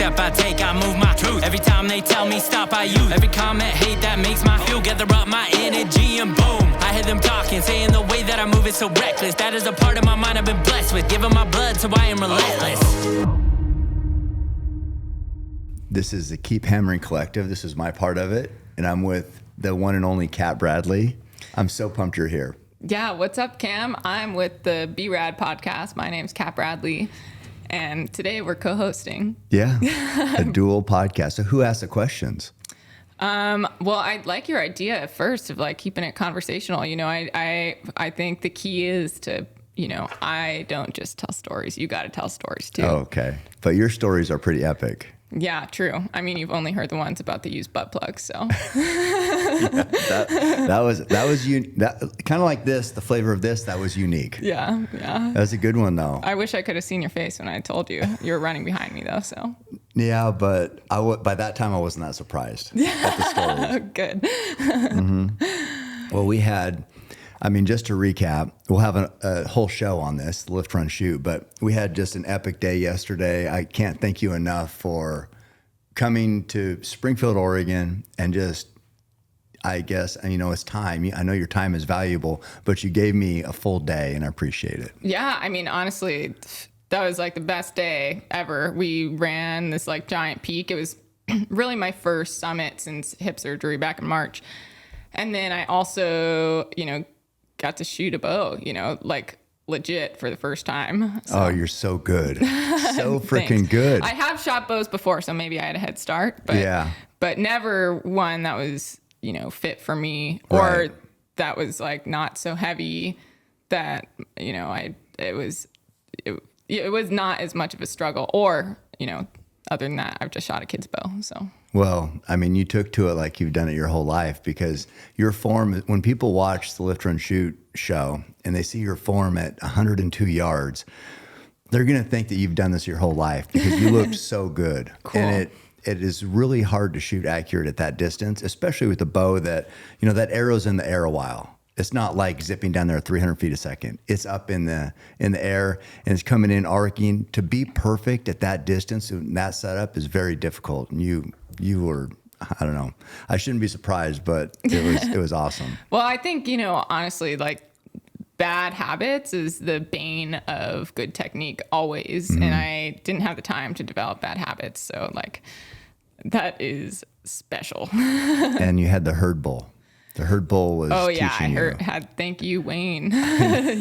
step I take, I move my truth. Every time they tell me stop, I use every comment, hate that makes my fuel. Gather up my energy and boom, I hear them talking, saying the way that I move is so reckless. That is a part of my mind I've been blessed with, giving my blood so I am relentless. This is the Keep Hammering Collective. This is my part of it, and I'm with the one and only Kat Bradley. I'm so pumped you're here. Yeah, what's up, Cam? I'm with the B-Rad podcast. My name's Kat Bradley, and today we're co-hosting. Yeah, a dual podcast. So who asked the questions? Well, I like your idea at first of like keeping it conversational. You know, I think the key is to, you know, I don't just tell stories. You got to tell stories too. Oh, okay. But your stories are pretty epic. Yeah, true. I mean, you've only heard the ones about the used butt plugs, so. Yeah, that was kind of like this. The flavor of this that was unique. Yeah. That was a good one though. I wish I could have seen your face when I told you. You were running behind me though, so. Yeah, but by that time I wasn't that surprised at the stories. Good. Mm-hmm. Well, we had. I mean, just to recap, we'll have a whole show on this, Lift, Run, Shoot, but we had just an epic day yesterday. I can't thank you enough for coming to Springfield, Oregon, and just, I guess, you know, it's time. I know your time is valuable, but you gave me a full day, and I appreciate it. Yeah, I mean, honestly, that was like the best day ever. We ran this like giant peak. It was really my first summit since hip surgery back in March. And then I also, you know, got to shoot a bow, you know, like legit for the first time. So. Oh, you're so good. So freaking good. I have shot bows before, so maybe I had a head start, but never one that was, you know, fit for me or that was like not so heavy that, you know, it was not as much of a struggle or, you know, other than that, I've just shot a kid's bow, so. Well, I mean, you took to it like you've done it your whole life because your form, when people watch the Lift, Run, Shoot show and they see your form at 102 yards, they're going to think that you've done this your whole life because you looked so good. Cool. And it is really hard to shoot accurate at that distance, especially with the bow that, you know, that arrow's in the air a while. It's not like zipping down there at 300 feet a second. It's up in the air and it's coming in arcing. To be perfect at that distance and that setup is very difficult. And you were, I don't know, I shouldn't be surprised, but it was awesome. Well, I think, you know, honestly, like bad habits is the bane of good technique always. Mm-hmm. And I didn't have the time to develop bad habits. So like that is special. And you had the herd bull. The herd bull was teaching you. Thank you, Wayne.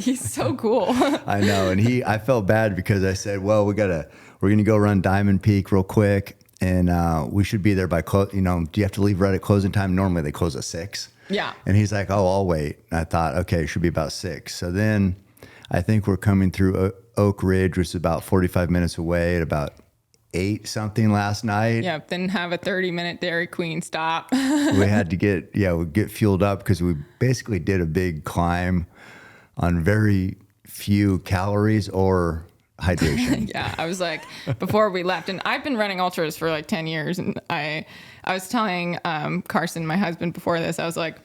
He's so cool. I know. And I felt bad because I said, well, we're going to go run Diamond Peak real quick. And we should be there by, you know, do you have to leave right at closing time? Normally they close at 6. Yeah. And he's like, oh, I'll wait. And I thought, okay, it should be about 6. So then I think we're coming through Oak Ridge, which is about 45 minutes away at about 8 something last night. Yeah, then have a 30-minute Dairy Queen stop. We had to get fueled up because we basically did a big climb on very few calories or hydration. Yeah, I was like, before we left, and I've been running ultras for like 10 years, and I was telling Carson, my husband, before this, I was like,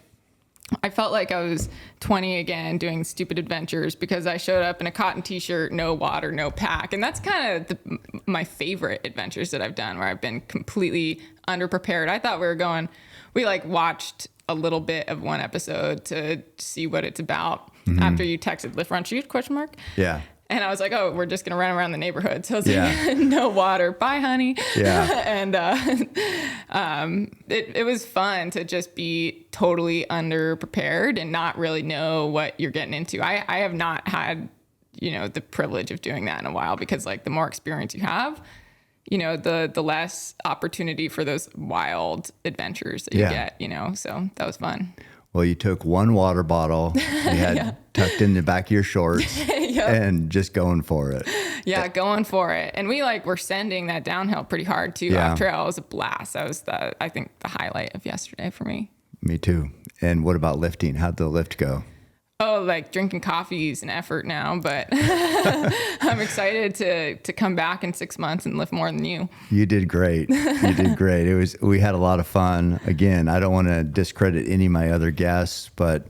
I felt like I was 20 again doing stupid adventures because I showed up in a cotton t-shirt, no water, no pack. And that's kind of my favorite adventures that I've done where I've been completely underprepared. I thought we like watched a little bit of one episode to see what it's about after you texted Lift, Run, Shoot ? Yeah. And I was like, oh, we're just going to run around the neighborhood. So I was like, no water. Bye, honey. Yeah. And it was fun to just be totally underprepared and not really know what you're getting into. I have not had, you know, the privilege of doing that in a while because like the more experience you have, you know, the less opportunity for those wild adventures that you get, you know, so that was fun. Well, you took one water bottle you had tucked in the back of your shorts and just going for it. Yeah, going for it. And we were sending that downhill pretty hard too. Off trail, it was a blast. That was I think the highlight of yesterday for me. Me too. And what about lifting? How'd the lift go? Oh, like drinking coffee is an effort now, but I'm excited to come back in 6 months and lift more than you. You did great. You did great. We had a lot of fun. Again, I don't want to discredit any of my other guests, but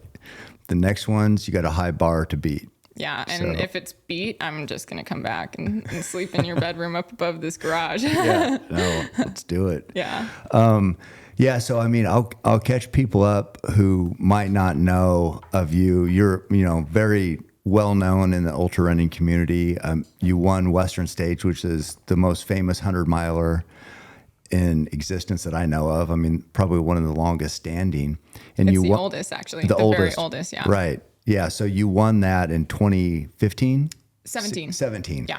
the next ones, you got a high bar to beat. Yeah. And if it's beat, I'm just going to come back and sleep in your bedroom up above this garage. Yeah, no, let's do it. Yeah. Yeah, so I mean, I'll catch people up who might not know of you. You're, very well known in the ultra running community. You won Western States, which is the most famous 100-miler in existence that I know of. I mean, probably one of the longest standing. And It's the oldest, actually. The very oldest, yeah. Right. Yeah. So you won that in 2015? 17. 17. Yeah.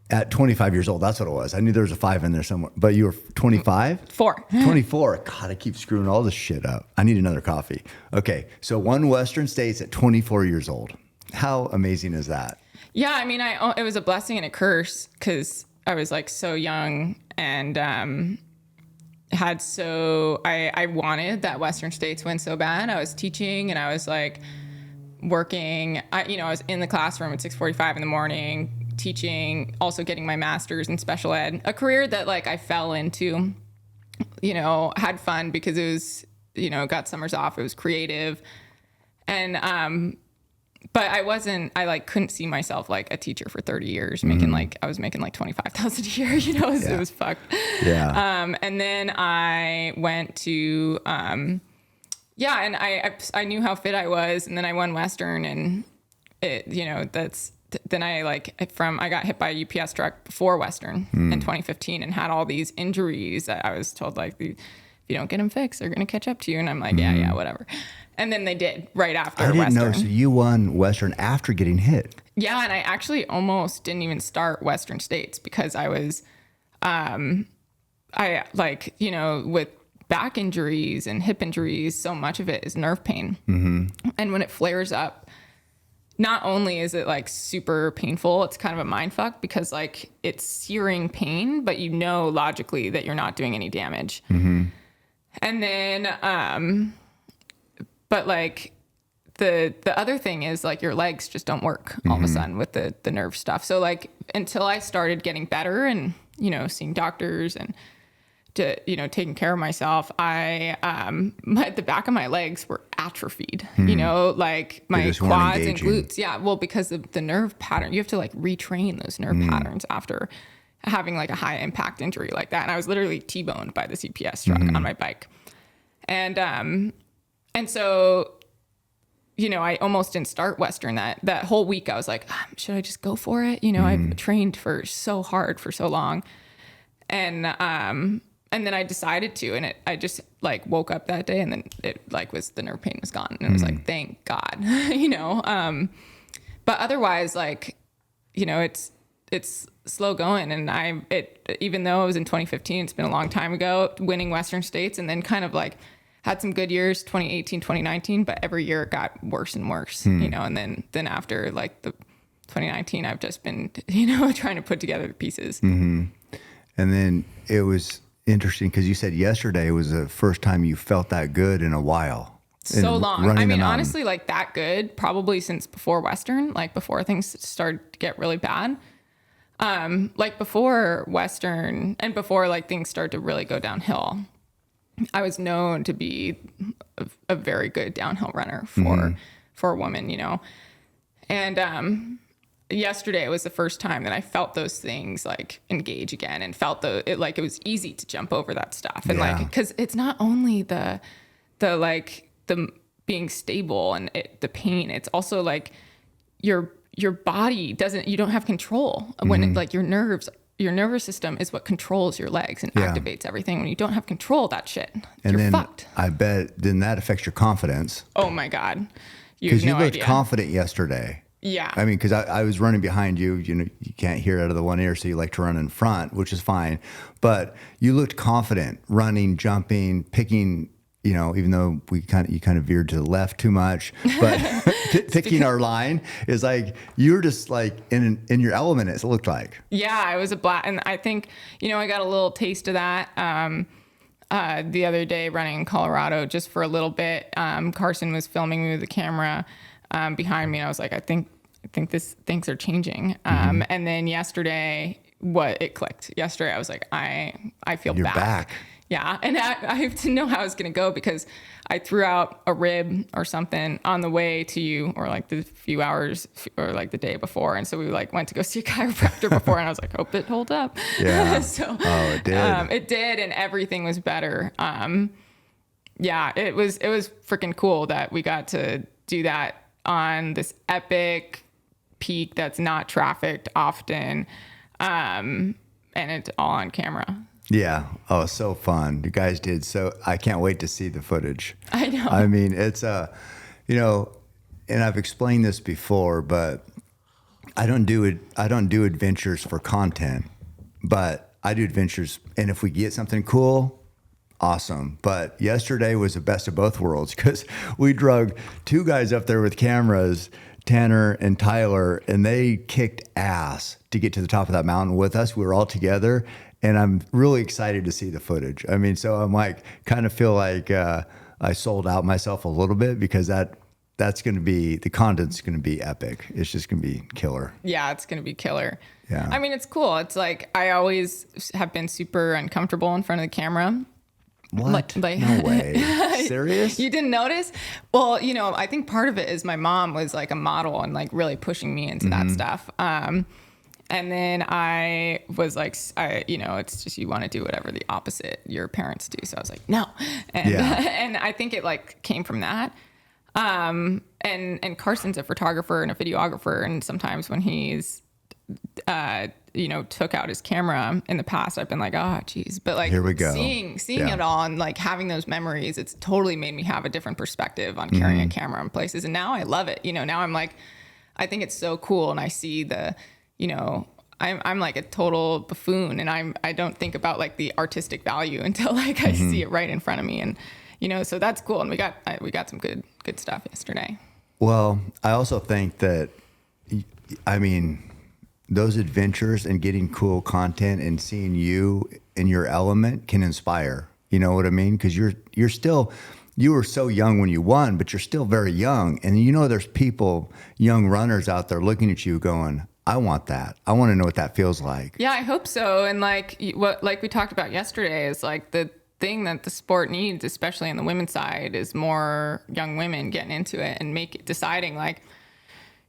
At 25 years old, that's what it was. I knew there was a 5 in there somewhere. But you were 25? 4. 24. God, I keep screwing all this shit up. I need another coffee. Okay, so won Western States at 24 years old. How amazing is that? Yeah, I mean, it was a blessing and a curse because I was like so young and I wanted that Western States win so bad. I was teaching and I was like working. I was in the classroom at 6:45 in the morning, teaching, also getting my master's in special ed, a career that like I fell into, had fun because it was, got summers off. It was creative. And, but I couldn't see myself like a teacher for 30 years I was making like 25,000 a year, it was fucked. Yeah. And then I went to, and I knew how fit I was, and then I won Western and it, then I got hit by a UPS truck before Western in 2015 and had all these injuries that I was told like, if you don't get them fixed, they're going to catch up to you. And I'm like, yeah, whatever. And then they did right after Western. I didn't know. So you won Western after getting hit. Yeah. And I actually almost didn't even start Western States because I was, with back injuries and hip injuries, so much of it is nerve pain. Mm-hmm. And when it flares up, not only is it like super painful, it's kind of a mind fuck because like it's searing pain, but logically that you're not doing any damage. Mm-hmm. And then, but like the other thing is like your legs just don't work all of a sudden with the nerve stuff. So like until I started getting better and, seeing doctors and taking care of myself, the back of my legs were atrophied, like my quads and glutes. Yeah. Well, because of the nerve pattern, you have to like retrain those nerve patterns after having like a high impact injury like that. And I was literally T-boned by the CPS truck on my bike. And so, I almost didn't start Western that whole week. I was like, should I just go for it? I've trained for so hard for so long. And then I decided to, and I just like woke up that day and then it like the nerve pain was gone. And it was like, thank God, but otherwise like, it's slow going. And even though it was in 2015, it's been a long time ago, winning Western States and then kind of like had some good years, 2018, 2019, but every year it got worse and worse, and then after like the 2019, I've just been, trying to put together the pieces. Mm-hmm. And then it was interesting because you said yesterday was the first time you felt that good in a while. So long. I mean, honestly, like that good probably since before Western, like before things started to get really bad. Like before Western and before like things started to really go downhill, I was known to be a very good downhill runner for a woman, and yesterday was the first time that I felt those things like engage again and felt it was easy to jump over that stuff. And like, cause it's not only the being stable and the pain, it's also like your body you don't have control when it, like your nervous system is what controls your legs and activates everything. When you don't have control of that shit, you're fucked. I bet then that affects your confidence. Oh my God. Because you looked confident yesterday. Yeah. I mean, because I was running behind you. You can't hear out of the one ear, so you like to run in front, which is fine. But you looked confident, running, jumping, picking. Even though you kind of veered to the left too much, but picking our line is like you're just like in your element. It looked like. Yeah, I was and I think I got a little taste of that the other day running in Colorado just for a little bit. Carson was filming me with the camera behind me, and I was like, I think things are changing. And then yesterday, it clicked. Yesterday, I was like, I feel You're back. Yeah. And I have to know how it's going to go because I threw out a rib or something on the way to you, or like the few hours or like the day before. And so we like went to go see a chiropractor before, and I was like, hope it holds up. Yeah. So it did. It did. And everything was better. Yeah, it was freaking cool that we got to do that on this epic peak that's not trafficked often. And it's all on camera. Yeah. Oh, so fun. You guys did so. I can't wait to see the footage. I know. I mean, it's you know, and I've explained this before, but I don't do adventures for content, but I do adventures. And if we get something cool, awesome. But yesterday was the best of both worlds because we drugged two guys up there with cameras, Tanner and Tyler, and they kicked ass to get to the top of that mountain with us. We were all together. And I'm really excited to see the footage. I mean, so I'm like, kind of feel like I sold out myself a little bit because that's going to be, the content's going to be epic. It's just going to be killer. Yeah, it's going to be killer. Yeah. I mean, it's cool. It's like, I always have been super uncomfortable in front of the camera. What? Like, no way. Serious? You didn't notice? Well, you know, I think part of it is my mom was like a model and like really pushing me into that stuff. And then I was like, you know, it's just, you want to do whatever the opposite your parents do. So I was like, no. And, and I think it like came from that. And Carson's a photographer and a videographer. And sometimes when he's, you know, took out his camera in the past, I've been like, oh, geez. But like, here we go. Seeing it all and like having those memories, it's totally made me have a different perspective on carrying a camera in places. And now I love it. You know, now I'm like, I think it's so cool. And I see you know, I'm like a total buffoon, and I don't think about like the artistic value until like I see it right in front of me, and you know, so that's cool. And we got some good stuff yesterday. Well, I also think that, I mean, those adventures and getting cool content and seeing you in your element can inspire. You know what I mean? Because you're still. You were so young when you won, but you're still very young. And you know, there's people, young runners out there looking at you going, I want that. I want to know what that feels like. Yeah, I hope so. And like we talked about yesterday is like the thing that the sport needs, especially on the women's side, is more young women getting into it and deciding like,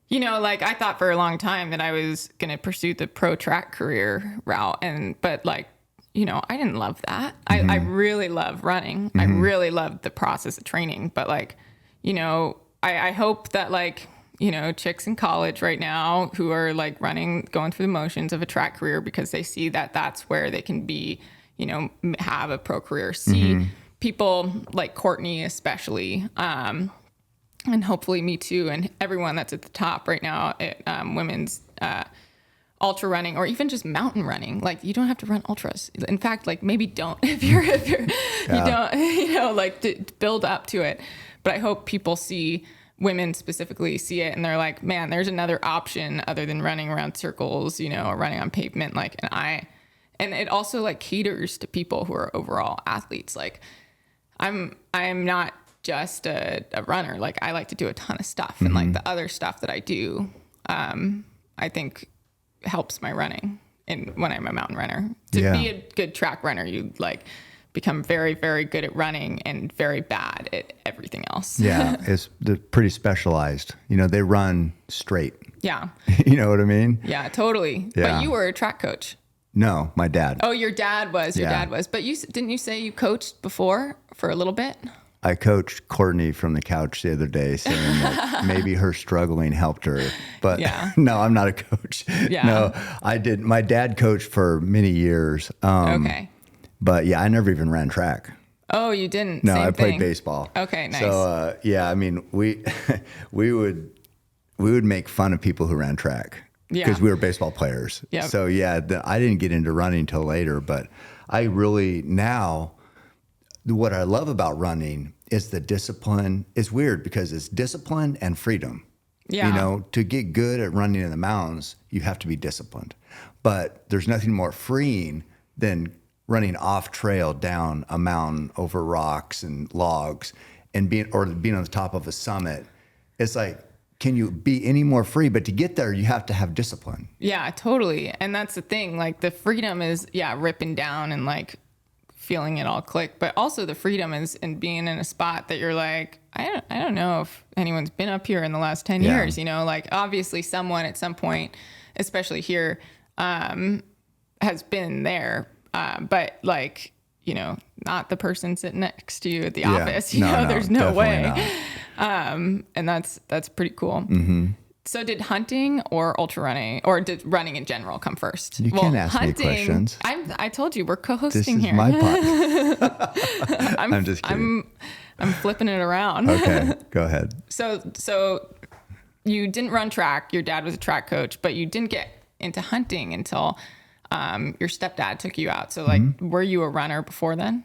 you know, like I thought for a long time that I was going to pursue the pro track career route. But like, you know, I didn't love that. I really love running. I really love the process of training. But like, you know, I hope that like, you know, chicks in college right now who are like going through the motions of a track career because they see that that's where they can be, you know, have a pro career. See people like Courtney especially, and hopefully me too, and everyone that's at the top right now at women's ultra running, or even just mountain running. Like you don't have to run ultras. In fact, like maybe don't if you're you don't, you know, like to build up to it. But I hope people women specifically see it and they're like, man, there's another option other than running around circles, you know, or running on pavement. Like, and it also like caters to people who are overall athletes. Like I'm not just a runner. Like I like to do a ton of stuff, and like the other stuff that I do, I think helps my running. And when I'm a mountain runner, to be a good track runner, you like become very, very good at running and very bad at everything else. Yeah, they're pretty specialized. You know, they run straight. Yeah. You know what I mean? Yeah, totally. Yeah. But you were a track coach. No, my dad. Oh, your dad was. Your dad was. But didn't you say you coached before for a little bit? I coached Courtney from the couch the other day, saying that maybe her struggling helped her. But no, I'm not a coach. Yeah. No, I did. My dad coached for many years. Okay. But yeah, I never even ran track. Oh, you didn't? No, Same I played thing. baseball. Okay, nice. So yeah, I mean, we would make fun of people who ran track because we were baseball players. Yep. So yeah, I didn't get into running until later, but I really now what I love about running is the discipline. It's weird because it's discipline and freedom. Yeah. You know, to get good at running in the mountains, you have to be disciplined. But there's nothing more freeing than running off trail down a mountain over rocks and logs and being on the top of a summit. It's like, can you be any more free? But to get there, you have to have discipline. Yeah, totally. And that's the thing. Like the freedom is, ripping down and like feeling it all click. But also the freedom is in being in a spot that you're like, I don't know if anyone's been up here in the last 10 years, you know, like obviously someone at some point, especially here, has been there. But like, you know, not the person sitting next to you at the office, you know, there's no way. And that's pretty cool. Mm-hmm. So did hunting or ultra running or did running in general come first? You can't ask me questions. I told you we're co-hosting this is here. my podcast. I'm just kidding. I'm flipping it around. Okay, go ahead. So you didn't run track. Your dad was a track coach, but you didn't get into hunting until your stepdad took you out. So like, were you a runner before then?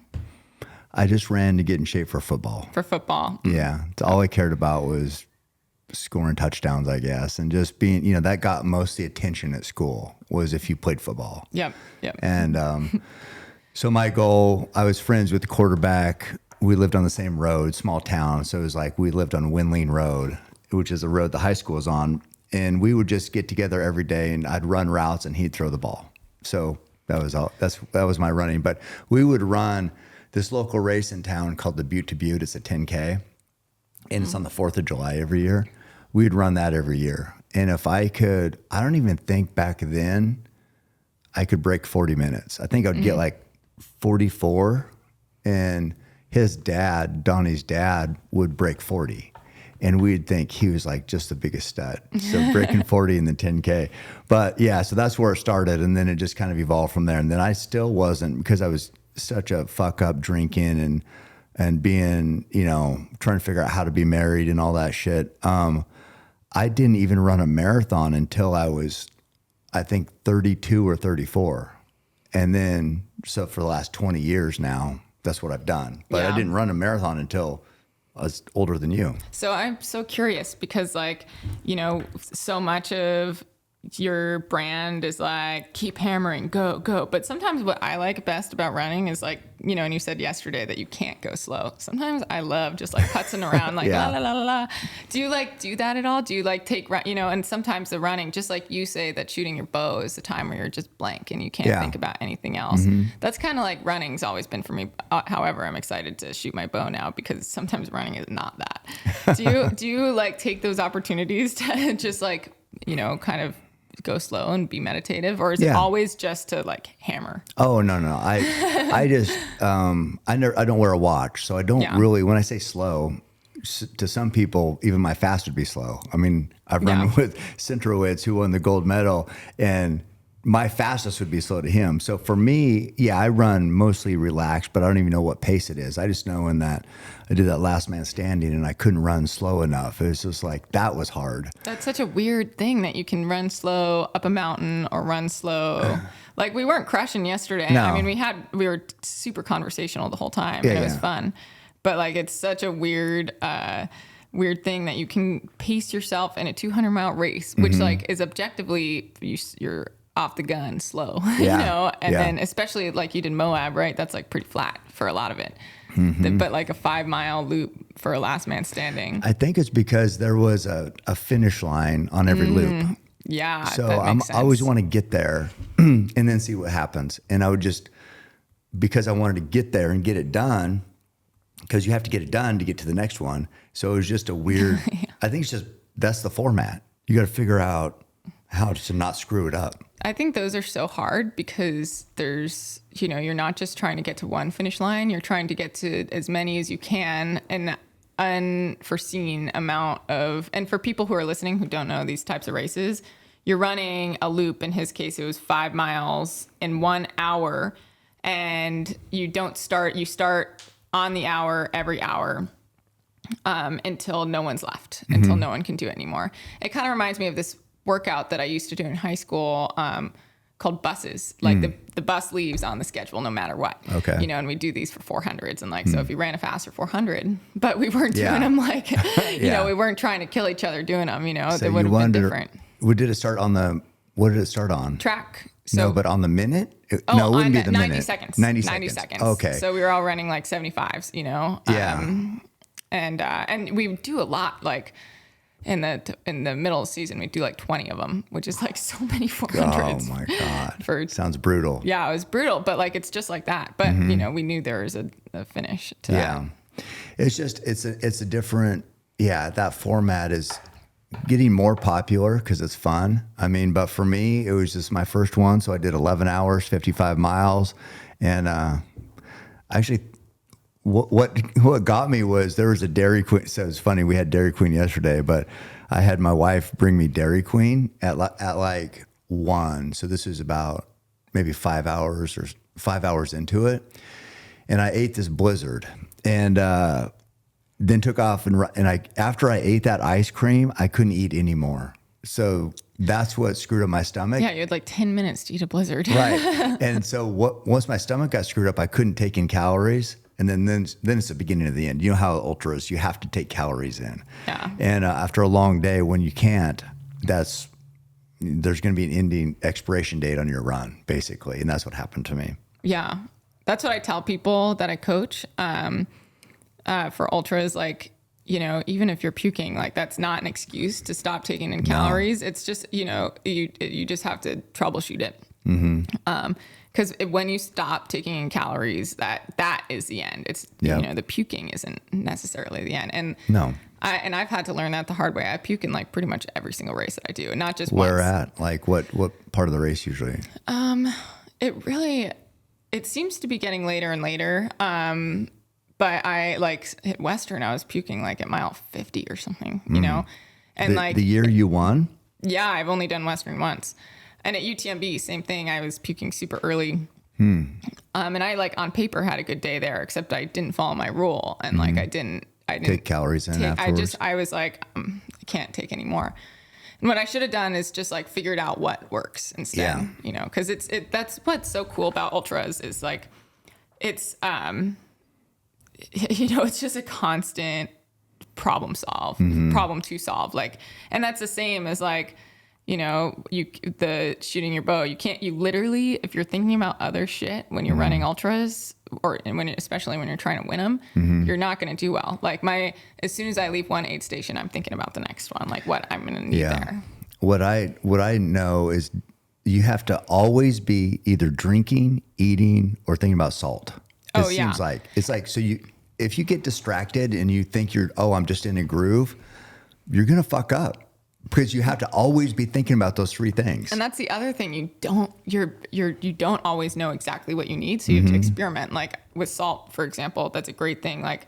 I just ran to get in shape for football. For football. Yeah. All I cared about was scoring touchdowns, I guess. And just being, you know, that got most of the attention at school was if you played football. Yep. And so my goal, I was friends with the quarterback. We lived on the same road, small town. So it was like we lived on Windling Road, which is a road the high school was on. And we would just get together every day and I'd run routes and he'd throw the ball. So that was all. That was my running. But we would run this local race in town called the Butte to Butte. It's a 10K. And it's on the 4th of July every year. We'd run that every year. And if I could, I don't even think back then I could break 40 minutes. I think I'd get like 44. And his dad, Donnie's dad, would break 40. And we'd think he was like just the biggest stud. So breaking 40 in the 10K. But yeah, so that's where it started. And then it just kind of evolved from there. And then I still wasn't, because I was such a fuck up drinking and being, you know, trying to figure out how to be married and all that shit. I didn't even run a marathon until I was, I think, 32 or 34. And then, so for the last 20 years now, that's what I've done. But I didn't run a marathon until I was older than you. So I'm so curious because, like, you know, so much of your brand is like, keep hammering, go. But sometimes what I like best about running is like, you know, and you said yesterday that you can't go slow. Sometimes I love just like putzing around, like la la la la la. Do you like do that at all? Do you like take, you know, and sometimes the running, just like you say that shooting your bow is the time where you're just blank and you can't think about anything else. That's kind of like running's always been for me. However, I'm excited to shoot my bow now because sometimes running is not that. Do you like take those opportunities to just like, you know, kind of go slow and be meditative, or is it always just to like hammer? Oh, no. I just, I don't wear a watch. So I don't really, when I say slow, to some people, even my fast would be slow. I mean, I've run with Centrowitz, who won the gold medal, and my fastest would be slow to him. So for me, I run mostly relaxed, but I don't even know what pace it is. I just know in that I did that last man standing and I couldn't run slow enough. It was just like, that was hard. That's such a weird thing that you can run slow up a mountain or run slow. Like we weren't crushing yesterday. No. I mean, we were super conversational the whole time and it was fun, but like, it's such a weird thing that you can pace yourself in a 200-mile race, which like is objectively you're off the gun slow, you know, and then especially like you did Moab, right? That's like pretty flat for a lot of it. But like a 5-mile loop for a last man standing. I think it's because there was a finish line on every loop. Yeah. So I always want to get there and then see what happens. And I would just, because I wanted to get there and get it done, because you have to get it done to get to the next one. So it was just a weird, I think it's just, that's the format. You got to figure out how to not screw it up. I think those are so hard because there's, you know, you're not just trying to get to one finish line, you're trying to get to as many as you can, an unforeseen amount of, and for people who are listening who don't know these types of races, you're running a loop. In his case, it was 5 miles in 1 hour, and you start on the hour every hour until no one's left, until no one can do it anymore. It kind of reminds me of this workout that I used to do in high school called buses. Like the bus leaves on the schedule no matter what. Okay. You know, and we do these for 400s. And like, so if you ran a faster 400, but we weren't doing them like, you know, we weren't trying to kill each other doing them, you know, so it would have been different. What did it start on? Track. So, no, but on the minute? No, it wouldn't be the 90 minute. seconds. 90 seconds. Okay. So we were all running like 75s, you know? Yeah. And we would do a lot, like, in the middle of the season, we do like 20 of them, which is like so many 400s. Oh my God. Sounds brutal. Yeah, it was brutal, but like, it's just like that. But you know, we knew there was a finish to that. It's just, it's a different, that format is getting more popular because it's fun. I mean, but for me, it was just my first one. So I did 11 hours, 55 miles. And actually, what got me was there was a Dairy Queen. So it's funny, we had Dairy Queen yesterday, but I had my wife bring me Dairy Queen at like 1. So this is about maybe 5 hours or 5 hours into it. And I ate this Blizzard and then took off. After I ate that ice cream, I couldn't eat anymore. So that's what screwed up my stomach. Yeah, you had like 10 minutes to eat a Blizzard. Right. And so once my stomach got screwed up, I couldn't take in calories. And then it's the beginning of the end. You know how ultras, you have to take calories in. Yeah. And after a long day, when you can't, there's going to be an ending expiration date on your run, basically. And that's what happened to me. Yeah. That's what I tell people that I coach for ultras. Like, you know, even if you're puking, like that's not an excuse to stop taking in calories. No. It's just, you know, you just have to troubleshoot it. Because when you stop taking in calories, that is the end. It's, you know, the puking isn't necessarily the end. And no. I've had to learn that the hard way. I puke in like pretty much every single race that I do, and not just where once. at? Like what part of the race usually? It seems to be getting later and later. But I like hit Western, I was puking like at mile 50 or something, you know? And the year you won? Yeah, I've only done Western once. And at UTMB, same thing. I was puking super early. And I like on paper had a good day there, except I didn't follow my rule. And like, I didn't take calories in afterwards. I was like, I can't take any more. And what I should have done is just like figured out what works instead, you know, cause that's what's so cool about ultras is like, it's, you know, it's just a constant problem to solve. Like, and that's the same as like, you know, the shooting your bow, you literally, if you're thinking about other shit when you're running ultras especially when you're trying to win them, you're not going to do well. Like as soon as I leave one aid station, I'm thinking about the next one, like what I'm going to need there. What I know is you have to always be either drinking, eating, or thinking about salt. It seems like it's like, so if you get distracted and you think I'm just in a groove, you're going to fuck up because you have to always be thinking about those 3 things. And that's the other thing. You don't always know exactly what you need. So you have to experiment. Like with salt, for example, that's a great thing. Like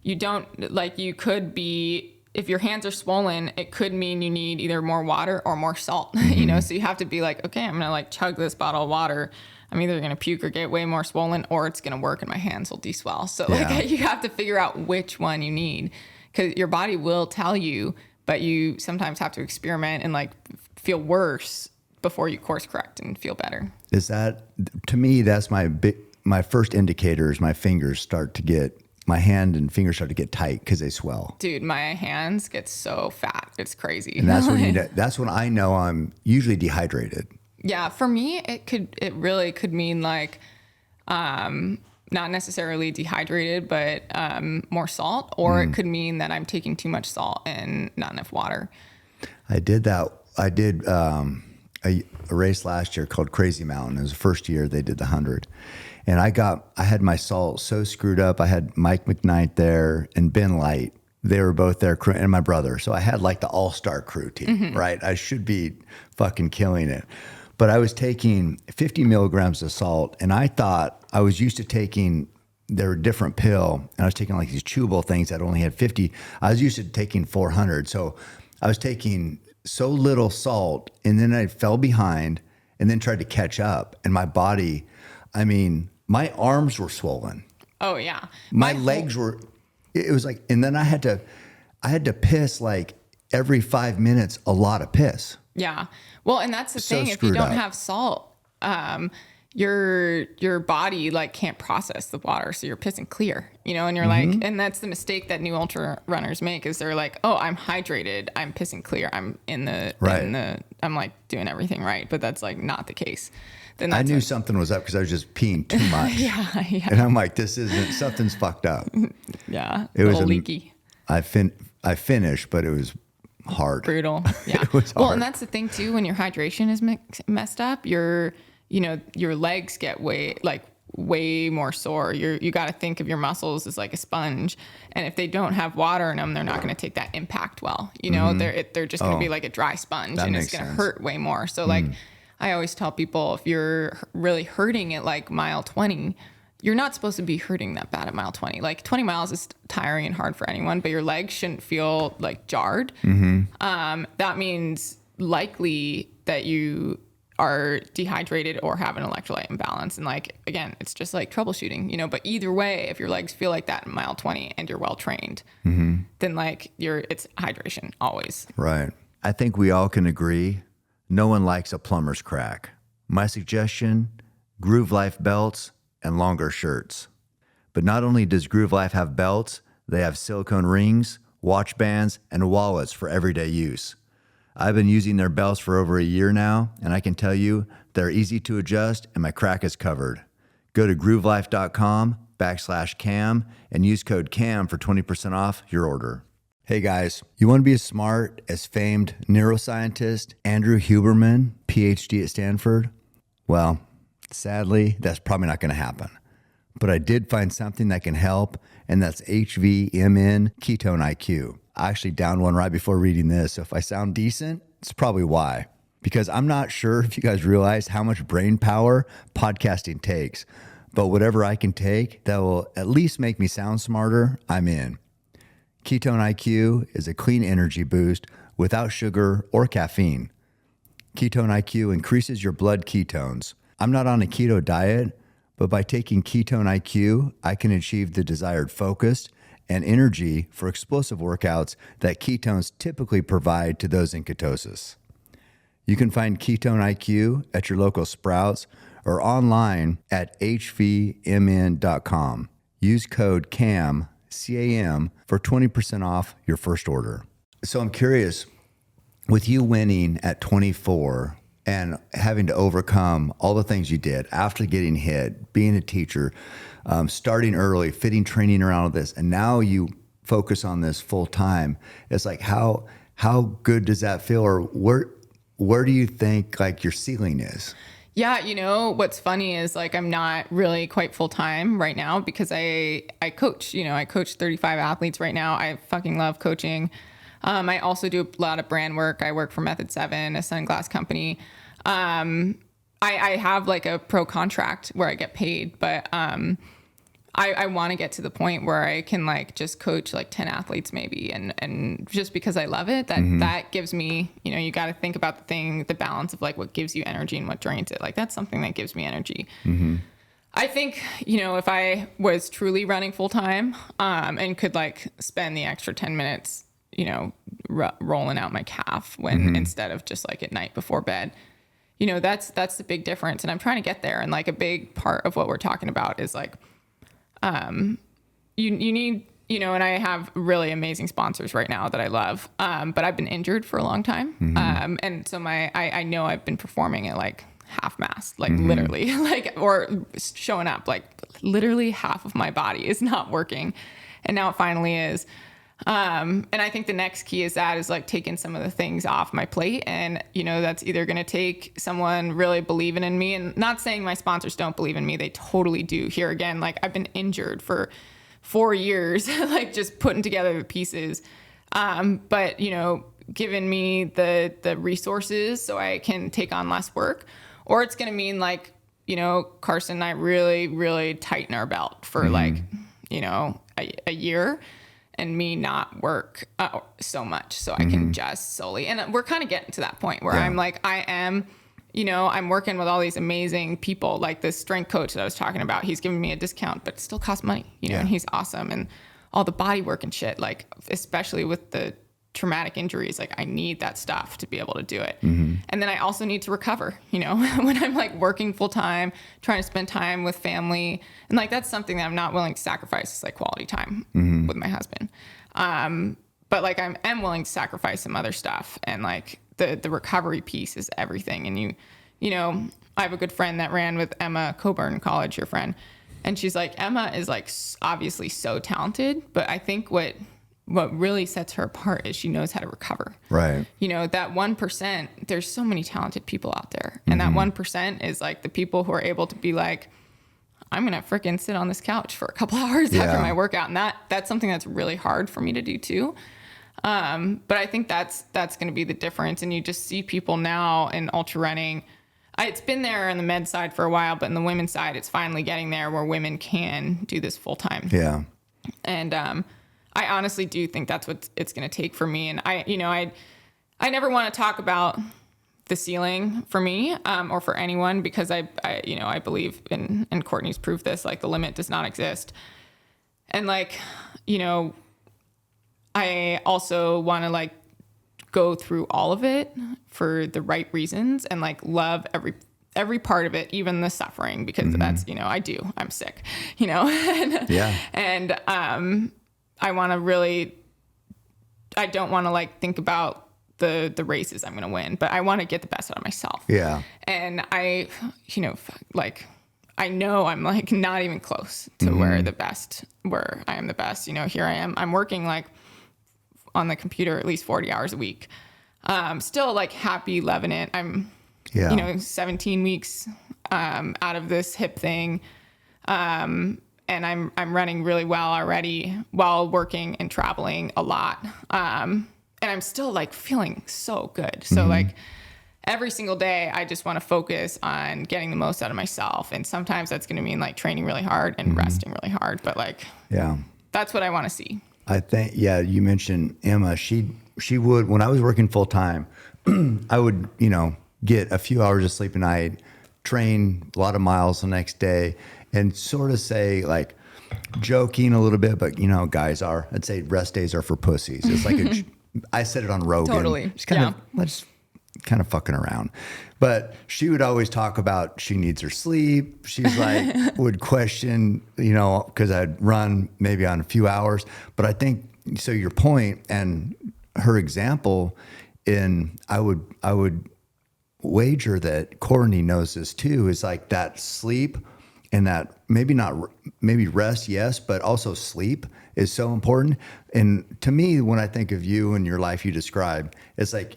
you could be, if your hands are swollen, it could mean you need either more water or more salt, you know? So you have to be like, okay, I'm going to like chug this bottle of water. I'm either going to puke or get way more swollen, or it's going to work and my hands will de-swell. So like you have to figure out which one you need, because your body will tell you, but you sometimes have to experiment and like feel worse before you course correct and feel better. Is that, to me, that's my first indicators. My hand and fingers start to get tight because they swell. Dude, my hands get so fat. It's crazy. And that's when I know I'm usually dehydrated. Yeah, for me, it really could mean like, not necessarily dehydrated, but more salt, or it could mean that I'm taking too much salt and not enough water. I did that. I did a race last year called Crazy Mountain. It was the first year they did the 100. And I had my salt so screwed up. I had Mike McKnight there and Ben Light. They were both there, and my brother. So I had like the all-star crew team, right? I should be fucking killing it. But I was taking 50 milligrams of salt, and I thought I was used to taking their different pill, and I was taking like these chewable things that only had 50. I was used to taking 400. So I was taking so little salt, and then I fell behind and then tried to catch up. And my body, I mean, my arms were swollen. Oh, yeah. My legs were, it was like, and then I had to piss like every 5 minutes, a lot of piss. Yeah. Well, and that's the thing. If you don't have salt, your body like can't process the water, so you're pissing clear, you know, and you're like, and that's the mistake that new ultra runners make is they're like, oh, I'm hydrated, I'm pissing clear, I'm I'm like doing everything right, but that's like not the case. Then I knew something was up because I was just peeing too much. Yeah. And I'm like, something's fucked up. Yeah. It was leaky. I finished, but it was hard. Brutal. Yeah. It was Well, hard. and that's the thing too, when your hydration is messed up, your legs get way more sore. You got to think of your muscles as like a sponge. And if they don't have water in them, they're not going to take that impact well. They're just going to be like a dry sponge, That and it's makes going to sense. hurt way more. So like, I always tell people, if you're really hurting at like mile 20, you're not supposed to be hurting that bad at mile 20. Like 20 miles is tiring and hard for anyone, but your legs shouldn't feel like jarred. That means likely that you are dehydrated or have an electrolyte imbalance. And like, again, it's just like troubleshooting, but either way, if your legs feel like that in mile 20 and you're well trained, then like it's hydration always. Right. I think we all can agree no one likes a plumber's crack. My suggestion, Groove Life belts and longer shirts. But not only does Groove Life have belts, they have silicone rings, watch bands, and wallets for everyday use. I've been using their belts for over a year now, and I can tell you they're easy to adjust and my crack is covered. Go to groovelife.com/CAM and use code CAM for 20% off your order. Hey guys, you want to be as smart as famed neuroscientist Andrew Huberman, PhD at Stanford? Well, sadly, that's probably not going to happen. But I did find something that can help, and that's HVMN Ketone IQ. I actually downed one right before reading this, so if I sound decent, it's probably why. Because I'm not sure if you guys realize how much brain power podcasting takes, but whatever I can take that will at least make me sound smarter, I'm in. Ketone IQ is a clean energy boost without sugar or caffeine. Ketone IQ increases your blood ketones. I'm not on a keto diet, but by taking Ketone IQ, I can achieve the desired focus and energy for explosive workouts that ketones typically provide to those in ketosis. You can find Ketone IQ at your local Sprouts or online at hvmn.com. Use code CAM, C-A-M, for 20% off your first order. So I'm curious, with you winning at 24 and having to overcome all the things you did after getting hit, being a teacher, starting early, fitting training around all this, and now you focus on this full time, it's like, how good does that feel? Or where do you think like your ceiling is? Yeah, what's funny is like I'm not really quite full time right now because I coach. I coach 35 athletes right now. I fucking love coaching. I also do a lot of brand work. I work for Method 7, a sunglass company. I have like a pro contract where I get paid, but I want to get to the point where I can like just coach like 10 athletes maybe. And just because I love it, that gives me, you got to think about the balance of like what gives you energy and what drains it. Like that's something that gives me energy. I think, if I was truly running full time, and could like spend the extra 10 minutes, rolling out my calf when instead of just like at night before bed, that's the big difference. And I'm trying to get there. And like a big part of what we're talking about is like, you need, and I have really amazing sponsors right now that I love. But I've been injured for a long time. And so I know I've been performing at like half mast, like literally or showing up, like literally half of my body is not working. And now it finally is. And I think the next key is like taking some of the things off my plate. And, that's either going to take someone really believing in me, and not saying my sponsors don't believe in me. They totally do. Here again, like I've been injured for 4 years, like just putting together the pieces. But, giving me the resources so I can take on less work, or it's going to mean like, Carson and I really, really tighten our belt for like, a year. And me not work so much so I can just solely, and we're kind of getting to that point where I'm like, I'm working with all these amazing people, like this strength coach that I was talking about. He's giving me a discount, but it still costs money, and he's awesome. And all the body work and shit, like especially with the traumatic injuries, like I need that stuff to be able to do it. And then I also need to recover, when I'm like working full time, trying to spend time with family. And like, that's something that I'm not willing to sacrifice, is like quality time with my husband. But like, I'm willing to sacrifice some other stuff. And like the recovery piece is everything. And I have a good friend that ran with Emma Coburn in college, your friend. And she's like, Emma is like obviously so talented, but I think what what really sets her apart is she knows how to recover. Right. You know, that 1%, there's so many talented people out there. And that 1% is like the people who are able to be like, I'm going to freaking sit on this couch for a couple hours after my workout. And that's something that's really hard for me to do too. But I think that's going to be the difference. And you just see people now in ultra running. It's been there on the med side for a while, but in the women's side, it's finally getting there where women can do this full time. Yeah. And I honestly do think that's what it's going to take for me. And I never want to talk about the ceiling for me or for anyone, because I believe in, and Courtney's proved this, like the limit does not exist. And like, you know, I also want to like go through all of it for the right reasons and like love every part of it, even the suffering, because that's, you know, I'm sick, you know, and I want to really, I don't want to like think about the races I'm going to win, but I want to get the best out of myself. Yeah. And I, you know, like, I know I'm like not even close to where I am the best, you know, here I am, I'm working like on the computer at least 40 hours a week. Still like happy, loving it. I'm, you know, 17 weeks out of this hip thing. And I'm running really well already while working and traveling a lot. And I'm still like feeling so good. So like every single day, I just want to focus on getting the most out of myself. And sometimes that's going to mean like training really hard and resting really hard. But like, that's what I want to see. I think, you mentioned Emma. She would, when I was working full time, I would, you know, get a few hours of sleep a night, train a lot of miles the next day, and sort of say like, joking a little bit, but you know, I'd say rest days are for pussies. It's like I said it on Rogan. Totally. Just kind of fucking around. But she would always talk about she needs her sleep. She's like, would question, you know, because I'd run maybe on a few hours. But I think, so your point and her example, I would wager that Courtney knows this too, is like that sleep and that maybe rest, yes, but also sleep is so important. And to me, when I think of you and your life you describe, it's like,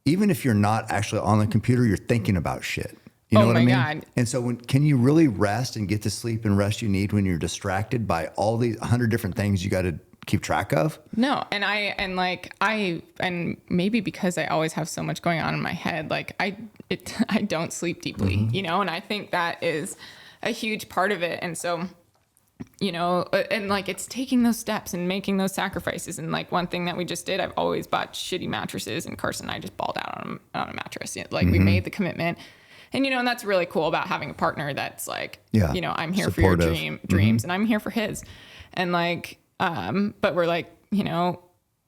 even if you're not actually on the computer, you're thinking about shit. You know what I mean? God. And so can you really rest and get the sleep and rest you need when you're distracted by all these 100 different things you got to keep track of? No. And maybe because I always have so much going on in my head, like I don't sleep deeply, you know, and I think that is a huge part of it. And so, you know, and like it's taking those steps and making those sacrifices. And like one thing that we just did, I've always bought shitty mattresses, and Carson and I just balled out on a mattress. Like we made the commitment. And, you know, and that's really cool about having a partner that's like, you know, I'm here supportive for your dreams and I'm here for his. And like, but we're like, you know,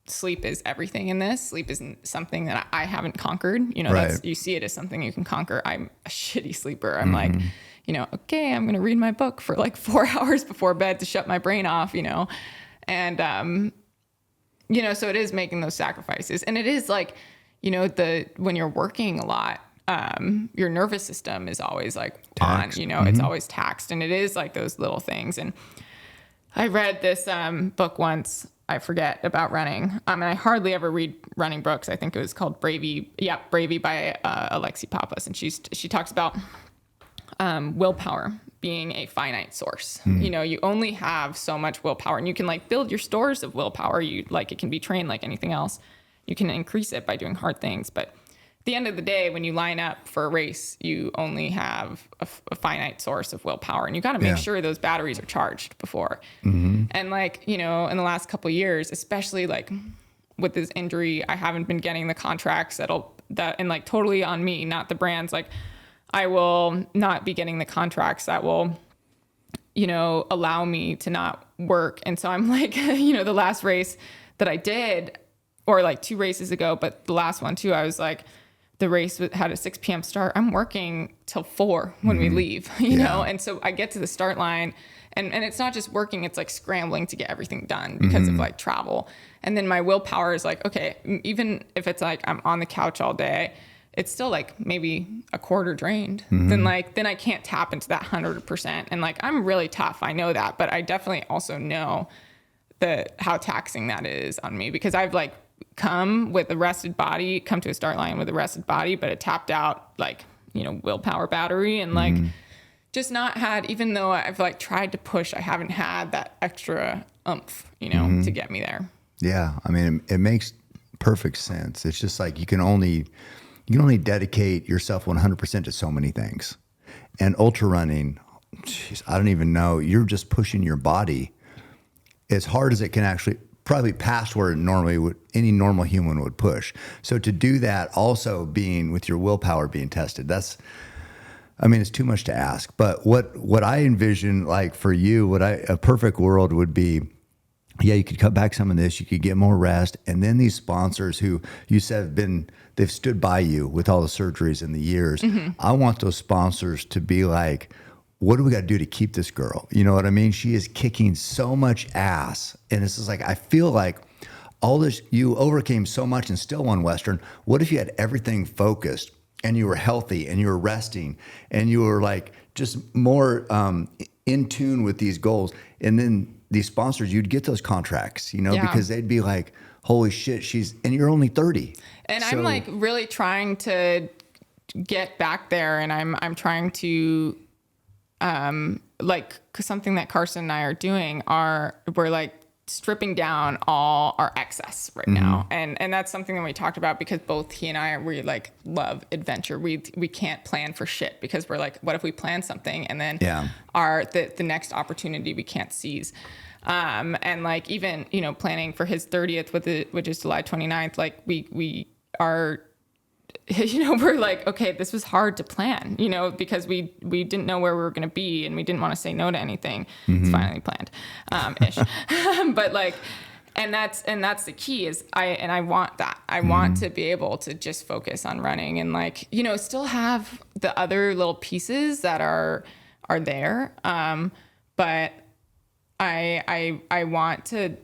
sleep is everything in this. Sleep isn't something that I haven't conquered. You know, you see it as something you can conquer. I'm a shitty sleeper. I'm like, you know, okay, I'm going to read my book for like 4 hours before bed to shut my brain off, you know? And, you know, so it is making those sacrifices. And it is like, you know, when you're working a lot, your nervous system is always like taxed. On, you know, it's always taxed. And it is like those little things. And I read this book once, I forget, about running. And I hardly ever read running books. I think it was called Bravey by Alexi Pappas. And she talks about willpower being a finite source. You know, you only have so much willpower, and you can like build your stores of willpower. It can be trained like anything else. You can increase it by doing hard things. But at the end of the day, when you line up for a race, you only have a finite source of willpower, and you got to make sure those batteries are charged before. And like, you know, in the last couple of years, especially like with this injury, I haven't been getting the contracts and like totally on me, not the brands. Like, I will not be getting the contracts that will, you know, allow me to not work. And so I'm like, you know, the last race that I did, or like 2 races ago, but the last one too, I was like, the race had a 6 p.m. start. I'm working till 4 when we leave, you know? And so I get to the start line, and it's not just working, it's like scrambling to get everything done because of like travel. And then my willpower is like, okay, even if it's like I'm on the couch all day, it's still like maybe a quarter drained. Then I can't tap into that 100%. And like, I'm really tough. I know that, but I definitely also know how taxing that is on me, because I've like come to a start line with a rested body, but it tapped out like, willpower battery, and like just not had, even though I've like tried to push, I haven't had that extra oomph, to get me there. Yeah. I mean, it makes perfect sense. It's just like you can only dedicate yourself 100% to so many things. And ultra running, geez, I don't even know. You're just pushing your body as hard as it can, actually probably past where any normal human would push. So to do that, also being with your willpower being tested, it's too much to ask. But what I envision, like for you, a perfect world would be, yeah, you could cut back some of this, you could get more rest. And then these sponsors who you said they've stood by you with all the surgeries in the years. I want those sponsors to be like, what do we got to do to keep this girl? You know what I mean? She is kicking so much ass. And it's just like, I feel like all this, you overcame so much and still won Western. What if you had everything focused and you were healthy and you were resting and you were like just more in tune with these goals? And then these sponsors, you'd get those contracts, because they'd be like, holy shit, and you're only 30. And I'm like really trying to get back there, and I'm trying to, cause something that Carson and I are doing we're like stripping down all our excess right now. And that's something that we talked about, because both he and I, we like love adventure. We can't plan for shit, because we're like, what if we plan something and then the next opportunity we can't seize? And like, even, planning for his 30th which is July 29th, like we are, we're like, okay, this was hard to plan, because we didn't know where we were going to be, and we didn't want to say no to anything. It's finally planned, ish. But like, and that's the key is I want that. I want to be able to just focus on running and like, still have the other little pieces that are there. But I want to,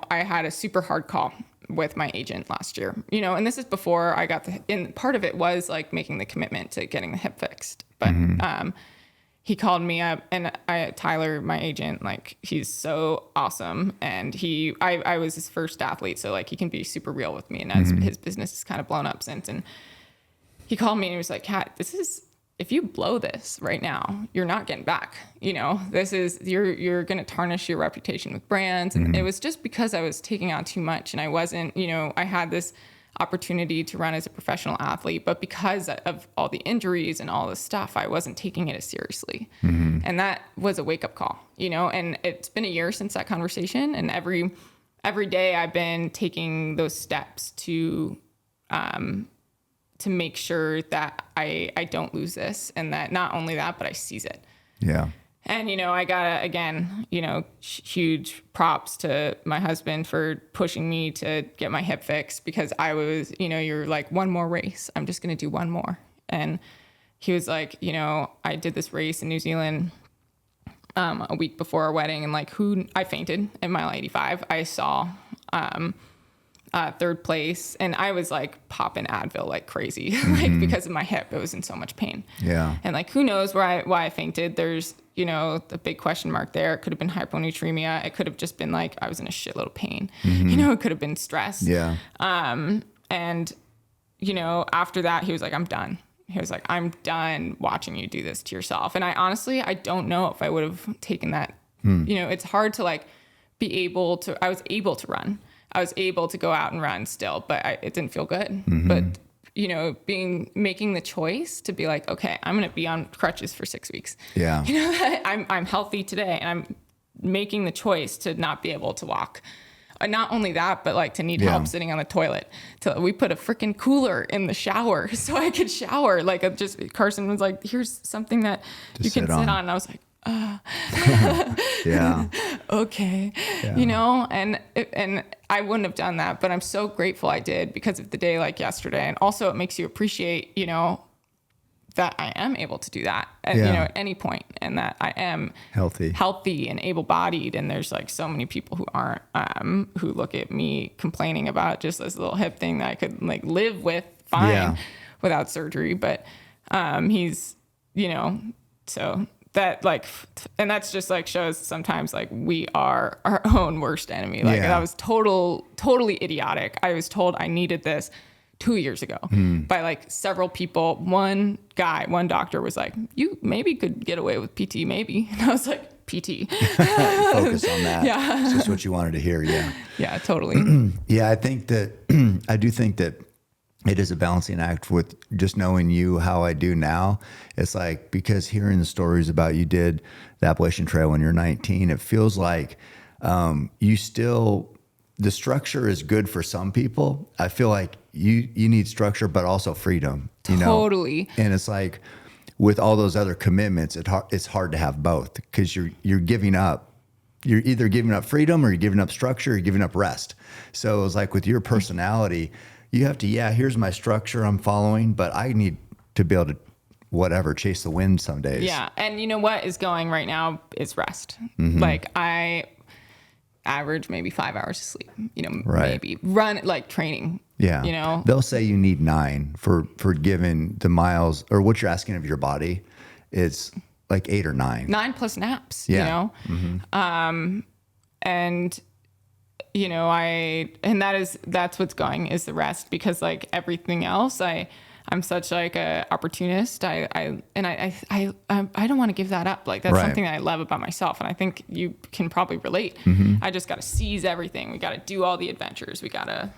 I had a super hard call with my agent last year, and this is before I got and part of it was like making the commitment to getting the hip fixed. But, he called me up, and Tyler, my agent, like he's so awesome. And I was his first athlete. So like he can be super real with me, and his business has kind of blown up since. And he called me and he was like, Kat, if you blow this right now, you're not getting back. You're going to tarnish your reputation with brands. And it was just because I was taking on too much, and I wasn't, I had this opportunity to run as a professional athlete, but because of all the injuries and all this stuff, I wasn't taking it as seriously. And that was a wake up call, and it's been a year since that conversation. And every day I've been taking those steps to make sure that I don't lose this, and that not only that, but I seize it. Yeah. And, I got again, huge props to my husband for pushing me to get my hip fixed, because I was, you're like, one more race. I'm just going to do one more. And he was like, I did this race in New Zealand a week before our wedding, and like I fainted in mile 85. I saw, third place, and I was like popping Advil like crazy, like because of my hip, it was in so much pain. Yeah. And like, who knows why I fainted? There's, the big question mark there. It could have been hyponatremia. It could have just been like, I was in a shitload of pain, it could have been stress. Yeah. And, after that, he was like, I'm done. He was like, I'm done watching you do this to yourself. And I don't know if I would have taken that, it's hard to like I was able to run. I was able to go out and run still, but it didn't feel good. But, making the choice to be like, okay, I'm going to be on crutches for 6 weeks. Yeah. I'm healthy today, and I'm making the choice to not be able to walk. Not only that, but like to need help sitting on the toilet. We put a freaking cooler in the shower so I could shower. Like Carson was like, here's something that you can sit on. And I was like, yeah. Okay. Yeah. And I wouldn't have done that, but I'm so grateful I did because of the day like yesterday. And also it makes you appreciate, that I am able to do that at, at any point, and that I am healthy and able-bodied. And there's like so many people who aren't, who look at me complaining about just this little hip thing that I could like live with fine without surgery. But, he's, so that like, and that's just like shows sometimes like we are our own worst enemy. Like that was totally idiotic. I was told I needed this 2 years ago by like several people. One doctor was like, you maybe could get away with PT maybe. And I was like, PT. Focus on that. Yeah. It's just what you wanted to hear. Yeah. Yeah, totally. Yeah. I think that, I do think that it is a balancing act with just knowing you how I do now. It's like, because hearing the stories about you did the Appalachian Trail when you're 19, it feels like you still, the structure is good for some people. I feel like you need structure, but also freedom, you know? Totally. And it's like with all those other commitments, it's hard to have both because you're giving up. You're either giving up freedom or you're giving up structure, or you're giving up rest. So it was like with your personality, you have to, here's my structure I'm following, but I need to be able to chase the wind some days. Yeah. And you know what is going right now is rest. Like I average maybe 5 hours of sleep, maybe run like training. Yeah. They'll say you need 9 for given the miles or what you're asking of your body. It's like 8 or 9. 9 plus naps, Yeah. And that's what's going is the rest, because like everything else, I'm such like a opportunist. I don't want to give that up. Like that's something that I love about myself. And I think you can probably relate. I just got to seize everything. We got to do all the adventures. We got to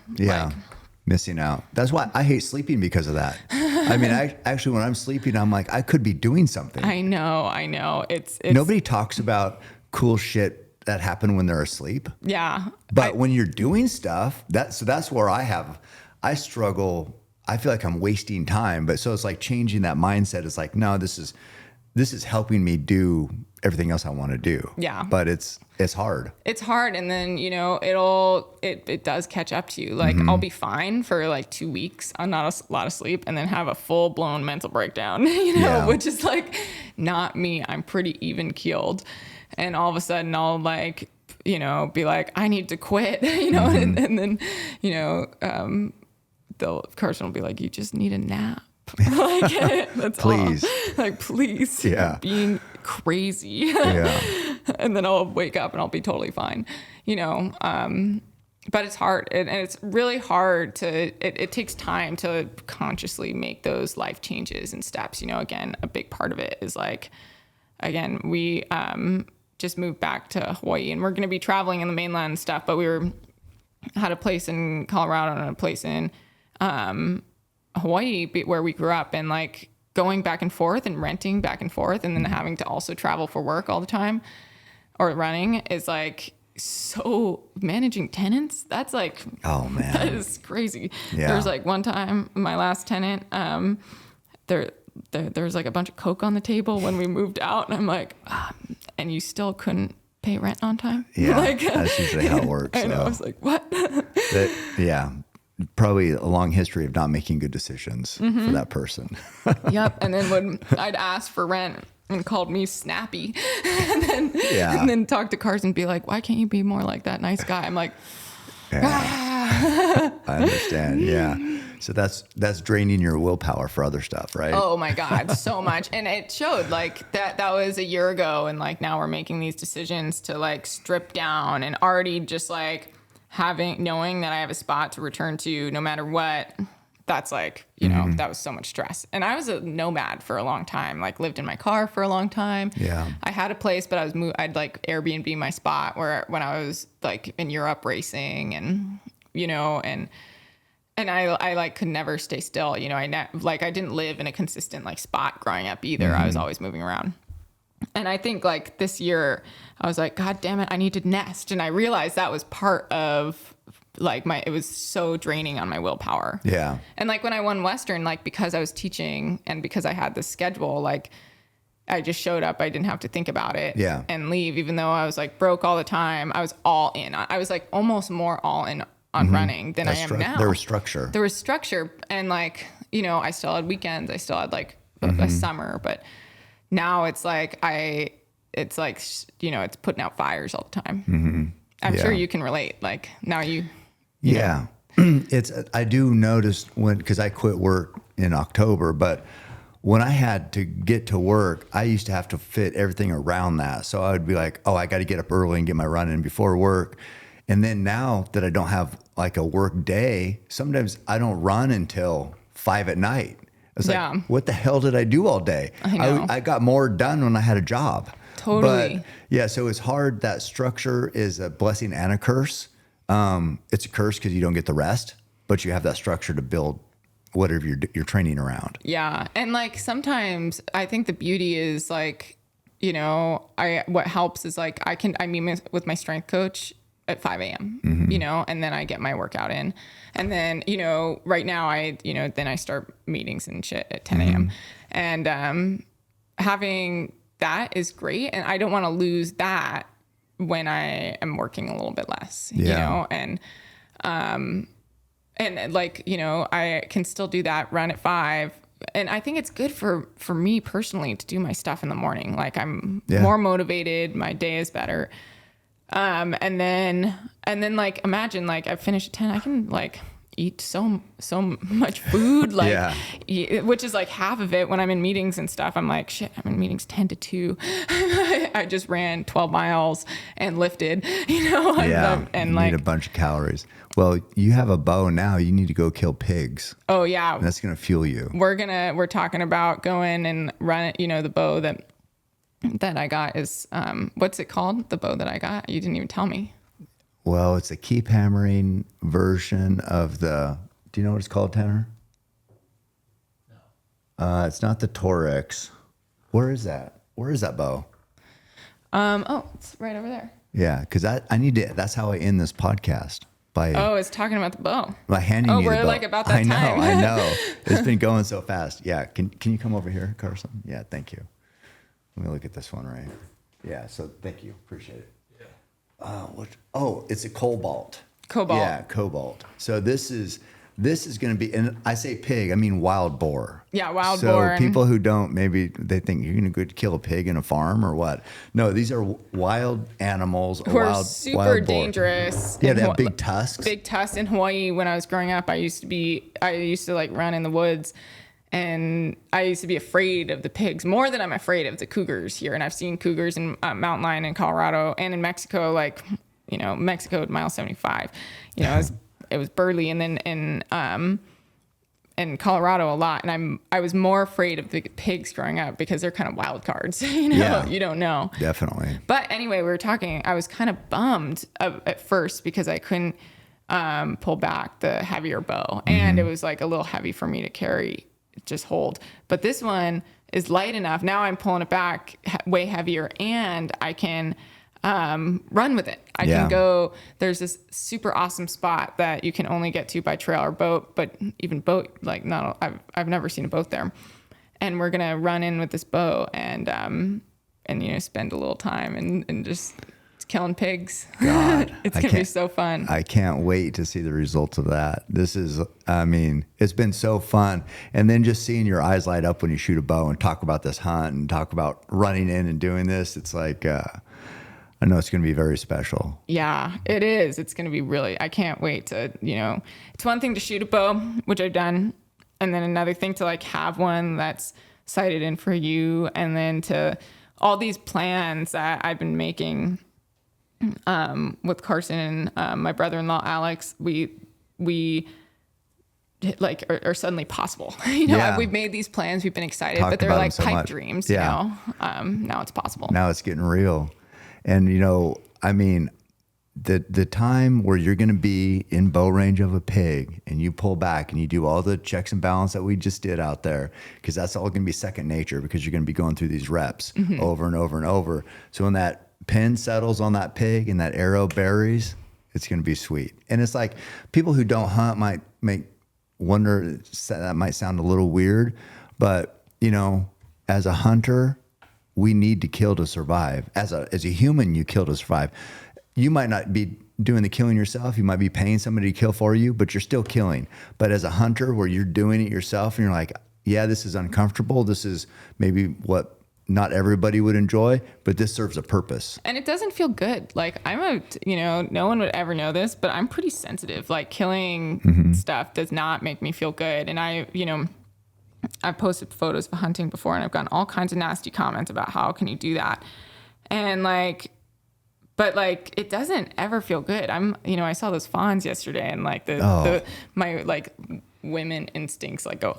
missing out. That's why I hate sleeping because of that. I mean, actually when I'm sleeping, I'm like, I could be doing something. I know. It's nobody talks about cool shit that happen when they're asleep. Yeah. But when you're doing stuff, that's where I struggle. I feel like I'm wasting time. But so it's like changing that mindset. It's like, no, this is helping me do everything else I want to do. Yeah. But it's hard. It's hard. And then, it does catch up to you. Like I'll be fine for like 2 weeks on not a lot of sleep and then have a full blown mental breakdown, which is like not me. I'm pretty even keeled. And all of a sudden I'll like, be like, I need to quit, and then, Carson will be like, you just need a nap. Like, that's please. all. Like, please. Yeah. Being crazy. Yeah. And then I'll wake up and I'll be totally fine, but it's hard. And it's really hard it takes time to consciously make those life changes and steps. Again, a big part of it is like, again, we just moved back to Hawaii and we're going to be traveling in the mainland and stuff, but had a place in Colorado and a place in Hawaii where we grew up, and like going back and forth and renting back and forth and then having to also travel for work all the time or running is like, so managing tenants, that's like, oh man, that is crazy. Yeah. There's like one time my last tenant, there was like a bunch of Coke on the table when we moved out, and I'm like, and you still couldn't pay rent on time? Yeah, like, that's usually how it works. I know. I was like, what? Probably a long history of not making good decisions for that person. Yep. And then when I'd ask for rent and called me snappy, and then talk to Carson and be like, why can't you be more like that nice guy? I'm like, I understand. Yeah. So that's draining your willpower for other stuff, right? Oh my God, so much. And it showed like that was a year ago. And like now we're making these decisions to like strip down and already just like knowing that I have a spot to return to no matter what. That's like, that was so much stress. And I was a nomad for a long time, like lived in my car for a long time. Yeah. I had a place, but I'd like Airbnb my spot when I was like in Europe racing and, and I like could never stay still. I didn't live in a consistent like spot growing up either. I was always moving around. And I think like this year I was like, God damn it, I need to nest. And I realized that was part of like it was so draining on my willpower. Yeah. And like when I won Western, like because I was teaching and because I had this schedule, like I just showed up. I didn't have to think about it and leave, even though I was like broke all the time. I was all in. I was like almost more all in on running than I am now. There was structure. And like, I still had weekends. I still had like a summer, but now it's like, it's putting out fires all the time. I'm sure you can relate. Like now you know. I do notice because I quit work in October, but when I had to get to work, I used to have to fit everything around that. So I would be like, oh, I got to get up early and get my run in before work. And then now that I don't have like a work day, sometimes I don't run until 5 at night. It's like, what the hell did I do all day? I know. I got more done when I had a job. Totally. But yeah, so it's hard. That structure is a blessing and a curse. It's a curse because you don't get the rest, but you have that structure to build whatever you're training around. Yeah. And like sometimes I think the beauty is like, you know, what helps is like I meet with my strength coach at 5 a.m., you know, and then I get my workout in. And then, you know, right now then I start meetings and shit at 10 a.m. And having that is great. And I don't want to lose that when I am working a little bit less, you know, and like, you know, I can still do that run at 5. And I think it's good for me personally to do my stuff in the morning. Like I'm more motivated. My day is better. And then like, imagine like I finish at 10, I can like eat so much food, like, which is like half of it when I'm in meetings and stuff. I'm like, shit, I'm in meetings 10 to 2. I just ran 12 miles and lifted, you know, and you like need a bunch of calories. Well, you have a bow now. You need to go kill pigs. Oh yeah. And that's going to fuel you. We're talking about going and run it. You know, the bow that I got is, what's it called? The bow that I got? You didn't even tell me. Well, it's a keep hammering version of do you know what it's called, Tanner? No. It's not the Torex. Where is that? Where is that bow? It's right over there. Yeah, because I need to, that's how I end this podcast. It's talking about the bow. By handing you the bow. We're like about that time. I know. It's been going so fast. Yeah, can you come over here, Carson? Yeah, thank you. Let me look at this one right. Yeah, so thank you. Appreciate it. It's a cobalt. Cobalt. Yeah, cobalt. So this is going to be, and I say pig, I mean wild boar. Yeah, wild boar. So people who don't, maybe they think you're going to go kill a pig in a farm or what? No, these are wild animals. Who are super dangerous. Yeah, they have big tusks. Big tusks in Hawaii. When I was growing up, I used to like run in the woods. And I used to be afraid of the pigs more than I'm afraid of the cougars here. And I've seen cougars in mountain lion in Colorado and in Mexico, like, you know, Mexico at mile 75, you know, it was Burley. And then in Colorado a lot. And I was more afraid of the pigs growing up because they're kind of wild cards, you know, you don't know. Definitely. But anyway, we were talking, I was kind of bummed at first because I couldn't pull back the heavier bow. And it was like a little heavy for me to carry. Just hold. But this one is light enough. Now I'm pulling it back way heavier and I can run with it. I can go, there's this super awesome spot that you can only get to by trail or boat, but even boat, like I've never seen a boat there. And we're going to run in with this bow and you know, spend a little time and just killing pigs. God, it's going to be so fun. I can't wait to see the results of that. It's been so fun. And then just seeing your eyes light up when you shoot a bow and talk about this hunt and talk about running in and doing this. It's like, I know it's going to be very special. Yeah, it is. It's going to be really, I can't wait to, you know, it's one thing to shoot a bow, which I've done. And then another thing to like have one that's sighted in for you. And then to all these plans that I've been making with Carson and my brother-in-law Alex, we like are suddenly possible. You know, we've made these plans, we've been excited, but they're like pipe dreams. You know, now it's possible. Now it's getting real, and you know, I mean, the time where you're going to be in bow range of a pig and you pull back and you do all the checks and balance that we just did out there, because that's all going to be second nature because you're going to be going through these reps over and over and over. So when that pin settles on that pig and that arrow buries, it's going to be sweet. And it's like people who don't hunt might wonder, that might sound a little weird, but you know, as a hunter, we need to kill to survive. As a human, you kill to survive. You might not be doing the killing yourself. You might be paying somebody to kill for you, but you're still killing. But as a hunter, where you're doing it yourself and you're like, yeah, this is uncomfortable. This is maybe what not everybody would enjoy, but this serves a purpose. And it doesn't feel good. Like no one would ever know this, but I'm pretty sensitive. Like killing stuff does not make me feel good. And I've posted photos of hunting before, and I've gotten all kinds of nasty comments about how can you do that, and like. But like, it doesn't ever feel good. I saw those fawns yesterday, and like my like women instincts like go,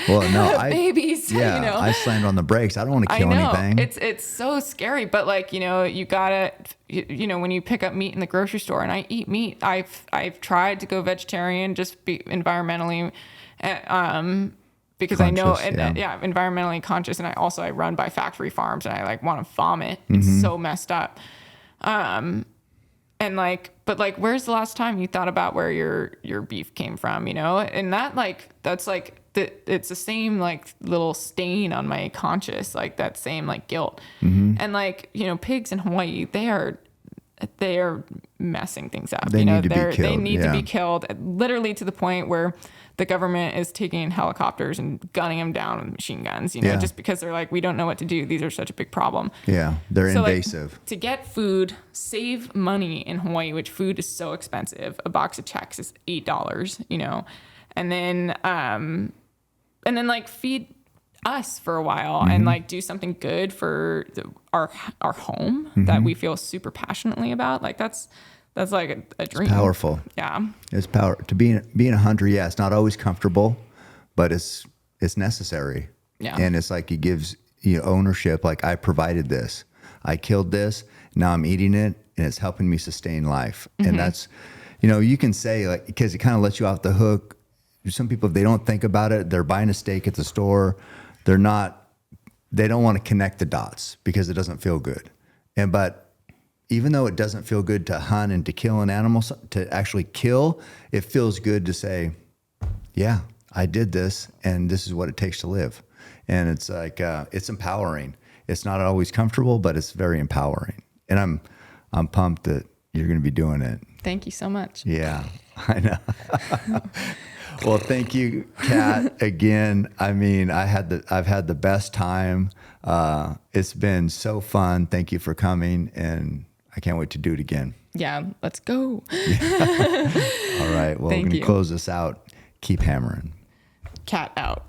Well, no, babies. Yeah, I slammed on the brakes. I don't want to kill anything. It's so scary. But like, you gotta, when you pick up meat in the grocery store, and I eat meat, I've tried to go vegetarian, just be environmentally, because conscious, I know, environmentally conscious. And I run by factory farms, and I like want to vomit. It's so messed up. And like, but like, where's the last time you thought about where your beef came from, and that like, that's like, it's the same like little stain on my conscious, like that same like guilt. And like, pigs in Hawaii, they are messing things up. They need to be killed. They need to be killed, literally to the point where the government is taking helicopters and gunning them down with machine guns, just because they're like, we don't know what to do. These are such a big problem. Yeah, they're invasive. Like, to get food, save money in Hawaii, which food is so expensive. A box of Chex is $8, and then like feed us for a while and like do something good for our home that we feel super passionately about. Like that's like a dream. It's powerful. Yeah. It's power to being a hunter. Yeah. It's not always comfortable, but it's necessary. Yeah. And it's like, it gives you ownership. Like, I provided this, I killed this. Now I'm eating it, and it's helping me sustain life. And that's, you can say, like, because it kind of lets you off the hook. Some people, if they don't think about it, they're buying a steak at the store. They don't want to connect the dots because it doesn't feel good. But even though it doesn't feel good to hunt and to kill an animal, to actually kill, it feels good to say, yeah, I did this, and this is what it takes to live. And it's like, it's empowering. It's not always comfortable, but it's very empowering. And I'm pumped that you're going to be doing it. Thank you so much. Yeah, I know. Well, thank you, Kat, again. I mean, I've had the best time. It's been so fun. Thank you for coming, and I can't wait to do it again. Yeah, let's go. All right. Well, we're going to close this out. Keep hammering. Cat out.